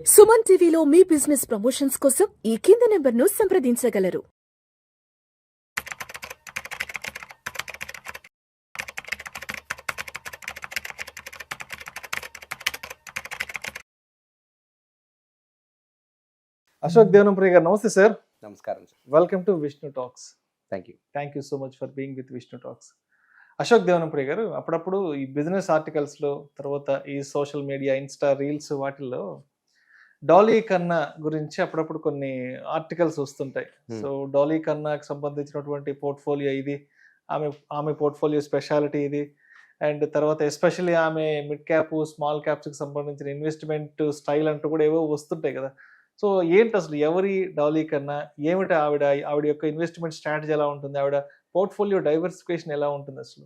సుమన్ టీవీలో మీ business promotions కోసం ఈ కింది నెంబర్ను సంప్రదించగలరు. అశోక్ దేవనంప్రియ గారు నమస్తే సార్. నమస్కారం sir. Welcome to Vishnu talks. Thank you so much for being with Vishnu talks. Ashok Devanampriya garu, అప్పుడప్పుడు ఈ బిజినెస్ ఆర్టికల్స్లో, తర్వాత ఈ సోషల్ మీడియా, ఇన్స్టా రీల్స్ వాటిల్లో డాలీ కన్నా గురించి అప్పుడప్పుడు కొన్ని ఆర్టికల్స్ వస్తుంటాయి. సో డాలీ కన్నాకి సంబంధించినటువంటి పోర్ట్ఫోలియో ఇది, ఆమె పోర్ట్ఫోలియో స్పెషాలిటీ ఇది, అండ్ తర్వాత ఎస్పెషల్లీ ఆమె మిడ్ క్యాప్ స్మాల్ క్యాప్స్కి సంబంధించిన ఇన్వెస్ట్మెంట్ స్టైల్ అంటూ కూడా ఏవో వస్తుంటాయి కదా. సో ఏంటి అసలు ఎవరి డాలీ కన్నా, ఏమిటి ఆవిడ యొక్క ఇన్వెస్ట్మెంట్ స్ట్రాటజీ ఎలా ఉంటుంది, ఆవిడ పోర్ట్ఫోలియో డైవర్సిఫికేషన్ ఎలా ఉంటుంది అసలు?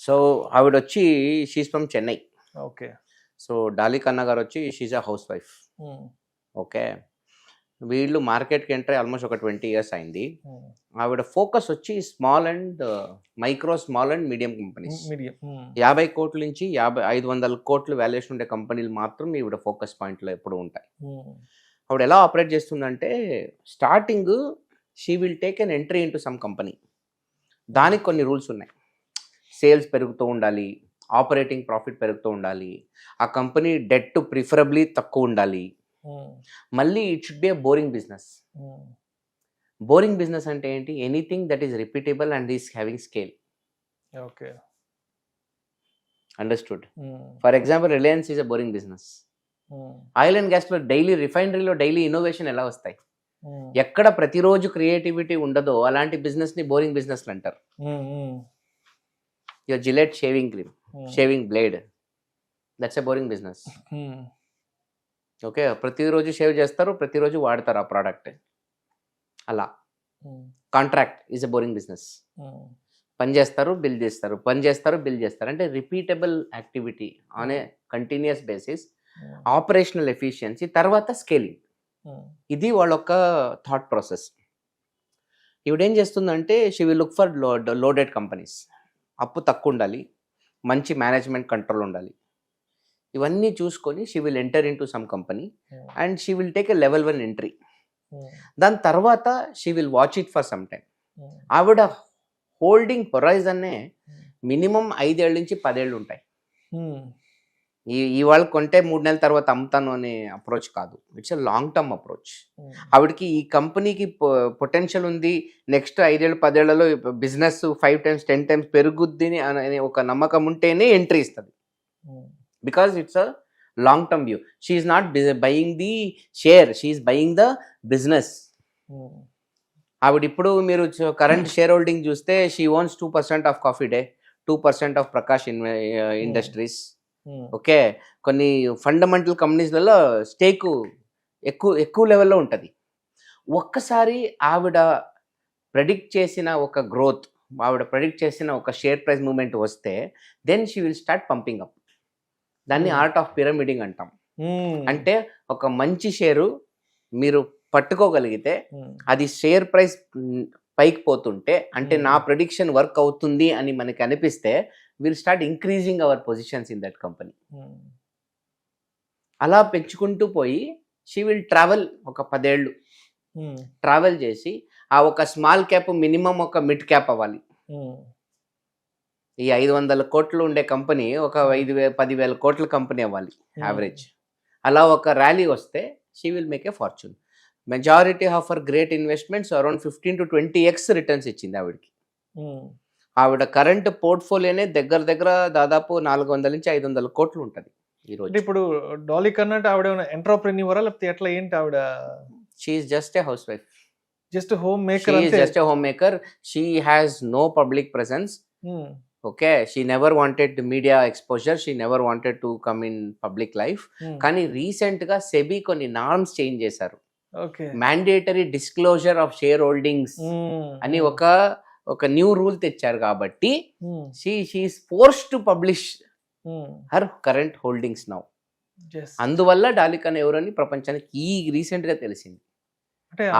సో ఆవిడ వచ్చి she's from Chennai. Okay. So Dolly కన్నా గారు వచ్చి she's a house wife. Okay. వీళ్ళు మార్కెట్కి ఎంటర్ ఆల్మోస్ట్ ఒక 20 years అయింది. ఆవిడ ఫోకస్ వచ్చి small and small and medium companies. 50 కోట్ల నుంచి 500 కోట్ల వాల్యుయేషన్ ఉండే కంపెనీలు మాత్రం ఈవిడ ఫోకస్ పాయింట్లో ఎప్పుడు ఉంటాయి. ఆవిడ ఎలా ఆపరేట్ చేస్తుందంటే, starting she will take an entry into some company. దానికి కొన్ని రూల్స్ ఉన్నాయి. సేల్స్ పెరుగుతూ ఉండాలి, ఆపరేటింగ్ ప్రాఫిట్ పెరుగుతూ ఉండాలి, ఆ కంపెనీ డెట్ ప్రిఫరబ్లీ తక్కువ ఉండాలి, మళ్ళీ it should be a boring business. Boring business అంటే ఏంటి? Anything that is repeatable and is having scale. Okay, understood. For example, Reliance is a boring business. Oil and గ్యాస్లో daily, రిఫైనరీలో డైలీ ఇన్నోవేషన్ ఎలా వస్తాయి? ఎక్కడ ప్రతిరోజు క్రియేటివిటీ ఉండదో అలాంటి బిజినెస్ని బోరింగ్ బిజినెస్లు అంటారు. Your Gillette shaving cream, shaving blade, that's a boring business. Okay, ప్రతిరోజు షేవ్ చేస్తారు, ప్రతిరోజు వాడతారు ఆ ప్రోడక్ట్. అలా contract is a boring business. పని చేస్తారు, బిల్ చేస్తారు, పని చేస్తారు, బిల్ చేస్తారు. అంటే repeatable activity on a continuous basis, operational efficiency, తర్వాత స్కేలింగ్. ఇది వాళ్ళ ఒక థాట్ ప్రాసెస్. ఇవిడేం చేస్తుందంటే, she will look for loaded companies. అప్పు తక్కువ ఉండాలి, మంచి మేనేజ్మెంట్ కంట్రోల్ ఉండాలి, ఇవన్నీ చూసుకొని she will enter in to some company and she will take a level 1 entry. దాని తర్వాత she will watch it for some time. ఆవిడ హోల్డింగ్ హొరైజన్నే మినిమం 5 ఏళ్ళ నుంచి 10 ఏళ్ళు ఉంటాయి. ఇవాళ కొంటే 3 నెలల తర్వాత అమ్ముతాను అనే అప్రోచ్ కాదు. It's a long term approach. ఆవిడకి ఈ కంపెనీకి పొటెన్షియల్ ఉంది, నెక్స్ట్ 5 ఏళ్ళు 10 ఏళ్లలో బిజినెస్ 5 times 10 times పెరుగుద్ది అనే ఒక నమ్మకం ఉంటేనే ఎంట్రీ ఇస్తుంది. Because it's a long term view. She is not buying the share, she is buying the business. ఆవిడ ఇప్పుడు మీరు కరెంట్ షేర్ హోల్డింగ్ చూస్తే, she owns 2% of coffee day, 2% of Prakash industries. Okay, కొన్ని ఫండమెంటల్ కంపెనీస్లలో స్టేకు ఎక్కువ లెవెల్లో ఉంటుంది. ఒక్కసారి ఆవిడ ప్రెడిక్ట్ చేసిన ఒక గ్రోత్, ఆవిడ ప్రెడిక్ట్ చేసిన ఒక షేర్ ప్రైస్ మూవ్మెంట్ వస్తే, then she will start pumping up. దాన్ని ఆర్ట్ ఆఫ్ పిరమిడింగ్ అంటాం. అంటే ఒక మంచి షేరు మీరు పట్టుకోగలిగితే, అది షేర్ ప్రైస్ పైకి పోతుంటే, అంటే నా ప్రెడిక్షన్ వర్క్ అవుతుంది అని మనకి అనిపిస్తే, will start increasing our positions in that company. అలా పెంచుకుంటూ పోయి షీ విల్ ట్రావెల్ ఒక 10 ఏళ్ళు ట్రావెల్ చేసి, ఆ ఒక స్మాల్ క్యాప్ మినిమం ఒక మిడ్ క్యాప్ అవ్వాలి. ఈ 500 కోట్లు ఉండే కంపెనీ ఒక 10,000 కోట్ల కంపెనీ అవ్వాలి యావరేజ్. అలా ఒక ర్యాలీ వస్తే she will make a fortune. Majority of our great investments around 15 to 20x returns ఇచ్చింది ఆవిడకి. ఆవిడ కరెంట్ పోర్ట్ఫోలియోనే దగ్గర దాదాపు 400 నుంచి 500 కోట్లు ఉంటుంది ఈరోజు. ఇప్పుడు డాలీ కన్నా ఆవిడ ఎంటర్‌ప్రెన్యూరా, లేకపోతే ఎట్లా, ఏంటి ఆవిడ? She is just a housewife, just homemaker. She is just a homemaker. She has no public presence. Okay, she never wanted media exposure, she never wanted to come in public life. కానీ రీసెంట్గా SEBI కొన్ని norms change చేశారు. Mandatory disclosure of share holdings అని ఒక new rule తెచ్చారు. కాబట్టి she is forced to publish her current holdings now. అందువల్ల డాలీ కన్నా ఎవరని ప్రపంచానికి ఈ రీసెంట్ గా తెలిసింది.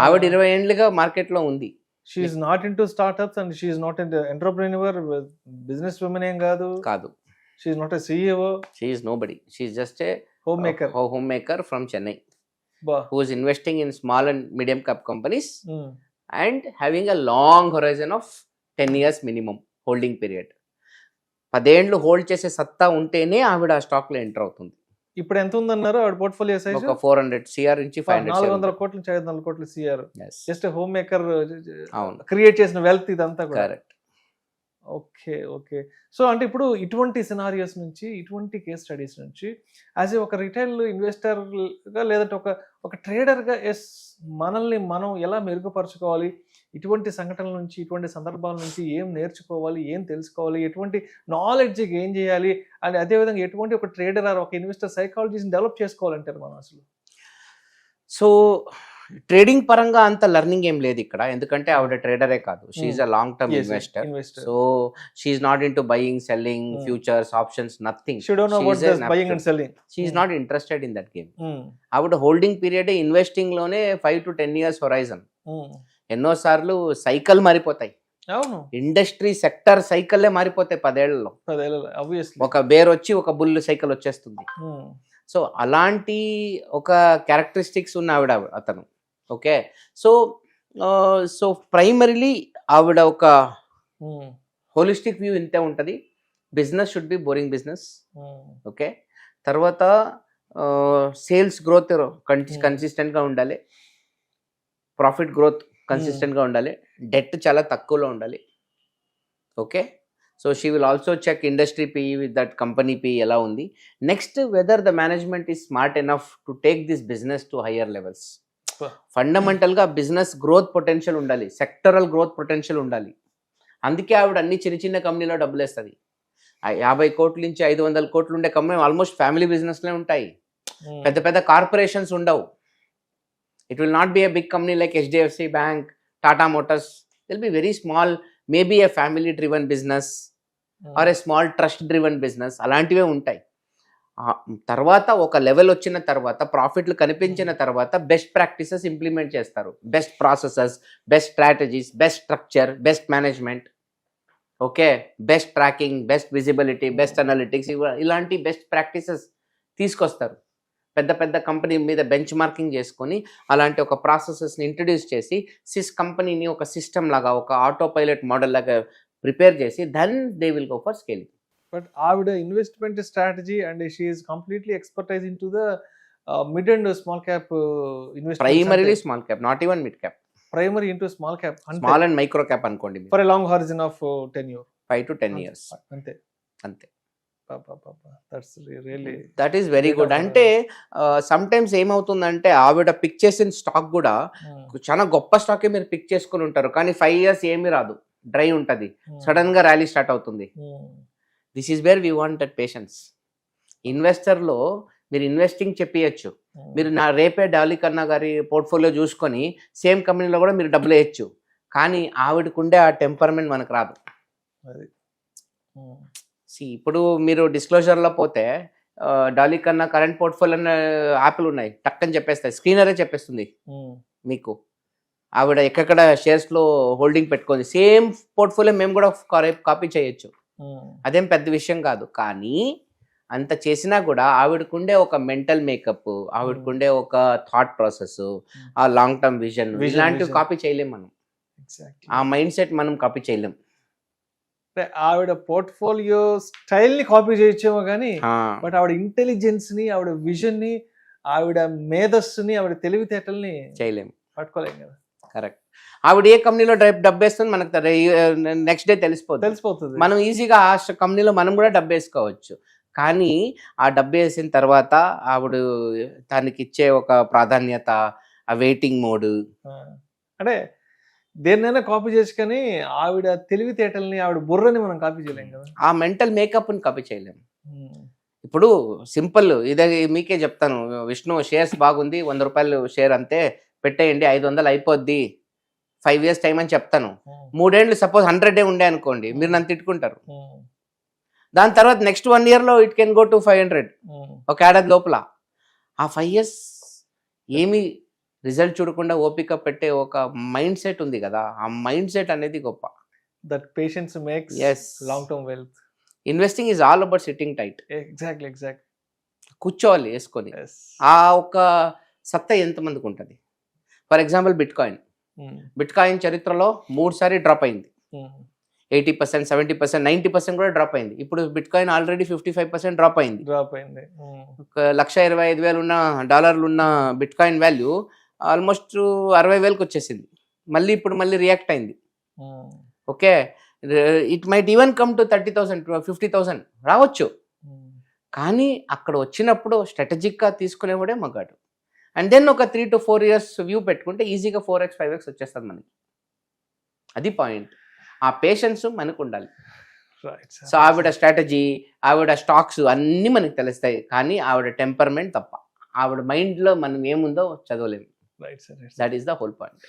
ఆవిడ 20 ఏళ్ళుగా మార్కెట్ లో ఉంది. She is not into startups and she is not into entrepreneur, business woman ఏం కాదు. కాదు. She is not a CEO. She is nobody. She is just a home maker. homemaker from Chennai, బా. who is investing in small and medium cap companies and having a long horizon of 10 years minimum holding period. 10 ఏళ్ళు hold చేసే సత్తా ఉంటేనే ఆవిడ ఆ stock లో enter అవుతుంది. ఇప్పుడు ఎంత ఉందన్నారు ఆవిడ పోర్ట్ఫోలియో సైజ్? ఒక 400 CR నుంచి 400 కోట్ల నుంచి 500 కోట్లు CR. Yes. Just home maker అవును. క్రియేట్ చేసిన వెల్త్ ఇదంతా కూడా. కరెక్ట్. Okay, okay. సో అంటే ఇప్పుడు ఇటువంటి సినారియోస్ నుంచి, ఇటువంటి కేస్ స్టడీస్ నుంచి యాజ్ ఏ ఒక రిటైల్ ఇన్వెస్టర్గా లేదంటే ఒక ట్రేడర్గా మనల్ని మనం ఎలా మెరుగుపరచుకోవాలి, ఇటువంటి సంఘటనల నుంచి, ఇటువంటి సందర్భాల నుంచి ఏం నేర్చుకోవాలి, ఏం తెలుసుకోవాలి, ఎటువంటి నాలెడ్జ్ గెయిన్ చేయాలి, అండ్ అదేవిధంగా ఎటువంటి ఒక ట్రేడర్ ఆర్ ఒక ఇన్వెస్టర్ సైకాలజీని డెవలప్ చేసుకోవాలంటారు మనం అసలు? సో ట్రేడింగ్ పరంగా అంత లెర్నింగ్ ఏం లేదు ఇక్కడ, ఎందుకంటే ఆవిడ ట్రేడరే కాదు, she's a long term investor. So she's not into buying, selling, futures, options, nothing. She's not interested in that game. ఆవిడ హోల్డింగ్ పీరియడ్ ఇన్వెస్టింగ్ లోనే 5 to 10 years హొరైజన్. ఎన్నోసార్లు సైకిల్ మారిపోతాయి. అవును, ఇండస్ట్రీ సెక్టర్ సైకిల్లే మారిపోతాయి 10 ఏళ్లలో. ఒక బేర్ వచ్చి ఒక బుల్ సైకిల్ వచ్చేస్తుంది. సో అలాంటి ఒక క్యారెక్టరిస్టిక్స్ ఉన్న ఆవిడ అతను. ఓకే, సో ప్రైమరీలీ ఆవిడ ఒక హోలిస్టిక్ వ్యూ ఇంతే ఉంటుంది. Business should be boring business. Okay, తర్వాత సేల్స్ గ్రోత్ కన్సిస్టెంట్గా ఉండాలి, ప్రాఫిట్ గ్రోత్ కన్సిస్టెంట్గా ఉండాలి, డెట్ చాలా తక్కువలో ఉండాలి. Okay, so she will also check industry PE with that company PE ఎలా ఉంది. Next, whether the management is smart enough to take this business to higher levels. ఫండమెంటల్గా బిజినెస్ గ్రోత్ పొటెన్షియల్ ఉండాలి, sectoral growth potential ఉండాలి. అందుకే ఆవిడ అన్ని చిన్న చిన్న కంపెనీలో డబ్బులు వేస్తుంది. 50 కోట్ల నుంచి 500 కోట్లు ఉండే కంపెనీ ఆల్మోస్ట్ ఫ్యామిలీ బిజినెస్లే ఉంటాయి. పెద్ద పెద్ద కార్పొరేషన్స్ ఉండవు. It will not be a big company like HDFC Bank, Tata Motors. They'll be very small, maybe a family driven business or a small trust driven business. అలాంటివే ఉంటాయి. తర్వాత ఒక level వచ్చిన తర్వాత, ప్రాఫిట్లు కనిపించిన తర్వాత బెస్ట్ ప్రాక్టీసెస్ ఇంప్లిమెంట్ చేస్తారు. Best processes, best strategies, best structure, best management. Okay, best tracking, best visibility, best analytics, ఇలాంటి బెస్ట్ ప్రాక్టీసెస్ తీసుకొస్తారు. పెద్ద పెద్ద కంపెనీ మీద బెంచ్ మార్కింగ్ చేసుకొని అలాంటి ఒక ప్రాసెసెస్ని ఇంట్రడ్యూస్ చేసి కంపెనీని ఒక సిస్టమ్ లాగా, ఒక ఆటో పైలట్ మోడల్ లాగా ప్రిపేర్ చేసి then they will go for scaling. But ఆవిడ investment strategy and she is completely expertise in to the mid and small cap investment. Primarily small cap, not even mid cap. Primary into small cap, small and micro cap అనుకోండి, for a long horizon of 10 years, 5 to 10 years. అంతే. That is very good. అంటే sometimes ఏమవుతుందంటే ఆవిడ pick చేసిన stock కూడా చాలా గొప్ప స్టాకే మీరు పిక్ చేసుకుని ఉంటారు, కానీ 5 years ఏమీ రాదు, డ్రై ఉంటుంది, సడన్ గా ర్యాలీ స్టార్ట్ అవుతుంది. This is where we want that patience. ఇన్వెస్టర్లో మీరు ఇన్వెస్టింగ్ చెప్పియచ్చు, మీరు నా రేపే డాలీ కన్నా గారి పోర్ట్ఫోలియో చూసుకొని సేమ్ కంపెనీలో కూడా మీరు డబ్బులు వేయచ్చు, కానీ ఆవిడకుండే ఆ టెంపర్మెంట్ మనకు రాదు. ఇప్పుడు మీరు డిస్క్లోజర్లో పోతే డాలీ కన్నా కరెంట్ పోర్ట్ఫోలియో యాప్లు ఉన్నాయి, టక్కని చెప్పేస్తాయి, స్క్రీనరే చెప్పేస్తుంది మీకు. ఆవిడ ఎక్కడ షేర్స్లో హోల్డింగ్ పెట్టుకుంది, సేమ్ పోర్ట్ఫోలియో మేము కూడా కాపీ చేయొచ్చు, అదేం పెద్ద విషయం కాదు. కానీ అంత చేసినా కూడా ఆవిడకుండే ఒక మెంటల్ మేకప్, ఆవిడకుండే ఒక థాట్ ప్రాసెస్, ఆ లాంగ్ టర్మ్ విజన్, ఇలాంటివి కాపీ చేయలేం మనం. ఆ మైండ్ సెట్ మనం కాపీ చేయలేం. ఆవిడ పోర్ట్ఫోలియో స్టైల్ ని కాపీ చేయొచ్చేమో కానీ, బట్ ఆవిడ ఇంటెలిజెన్స్ ని, ఆవిడ విజన్ ని, ఆవిడ మేధస్సుని, ఆవిడ తెలివితేటల్ని చేయలేం, పట్టుకోలేం కదా. కరెక్ట్. ఆవిడ ఏ కంపెనీలో డబ్బేస్తుంది మనకు నెక్స్ట్ డే తెలిసిపోతుంది. మనం ఈజీగా ఆ కంపెనీలో మనం కూడా డబ్బు వేసుకోవచ్చు, కానీ ఆ డబ్బు వేసిన తర్వాత ఆవిడ దానికి ఇచ్చే ఒక ప్రాధాన్యత, ఆ వెయిటింగ్ మోడ్, అంటే దేన్నైనా కాపీ చేసి, కానీ ఆవిడ తెలివితేటల్ని, ఆవిడ బుర్రని మనం కాపీ చేయలేం కదా. ఆ మెంటల్ మేకప్ని కాపీ చేయలేం. ఇప్పుడు సింపుల్, ఇదే మీకే చెప్తాను, విష్ణు షేర్స్ బాగుంది, 100 రూపాయలు షేర్ అంతే పెట్టేయండి, 500 అయిపోద్ది, 5 years టైం అని చెప్తాను. 3 ఏళ్ళు సపోజ్ 100 ఉండే అనుకోండి, మీరు నన్ను తిట్టుకుంటారు. దాని తర్వాత నెక్స్ట్ 1 yearలో ఇట్ కెన్ గో టు 500, ఒక ఏడాది లోపల. ఆ 5 years ఏమి రిజల్ట్ చూడకుండా ఓపిక పెట్టే ఒక మైండ్ సెట్ ఉంది కదా, ఆ మైండ్ సెట్ అనేది గొప్ప. That patience makes long term wealth. Investing is all about sitting tight. Exactly. కూర్చోవాలి వేసుకొని. Yes. ఆ ఒక సత్తా ఎంతమందికి ఉంటుంది? ఫర్ ఎగ్జాంపుల్ బిట్ కాయిన్ చరిత్రలో 3 సారి డ్రాప్ అయింది. 80%, 70%, 90% కూడా డ్రాప్ అయింది. ఇప్పుడు బిట్ కాయిన్ ఆల్రెడీ 55% డ్రాప్ అయింది. డ్రాప్ అయింది. 1,25,000 ఉన్న డాలర్లు ఉన్న బిట్ కాయిన్ వాల్యూ ఆల్మోస్ట్ 60,000కి వచ్చేసింది. మళ్ళీ రియాక్ట్ అయింది. Okay, it might even come to 30,000, 50,000 రావచ్చు. కానీ అక్కడ వచ్చినప్పుడు స్ట్రాటజిక్గా తీసుకునేవాడే మగాడు. అండ్ దెన్ ఒక 3 to 4 years వ్యూ పెట్టుకుంటే ఈజీగా 4x 5x వచ్చేస్తుంది మనకి. అది పాయింట్. ఆ పేషెన్స్ మనకు ఉండాలి. సో ఆవిడ స్ట్రాటజీ, ఆవిడ స్టాక్స్ అన్నీ మనకు తెలుస్తాయి, కానీ ఆవిడ టెంపర్మెంట్ తప్ప, ఆవిడ మైండ్లో మనం ఏముందో చదవలేము. That is the whole point.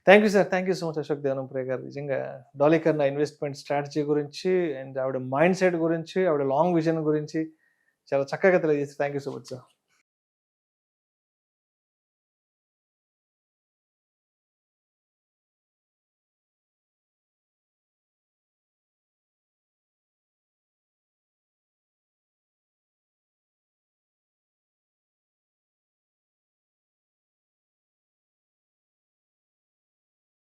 Thank you sir, thank you so much Ashok Devanampure garu. నిజంగా డాలీ కన్నా ఇన్వెస్ట్మెంట్ స్ట్రాటజీ గురించి అండ్ ఆవిడ మైండ్ సెట్ గురించి, ఆవిడ లాంగ్ విజన్ గురించి చాలా చక్కగా తెలియజేసి thank you so much sir.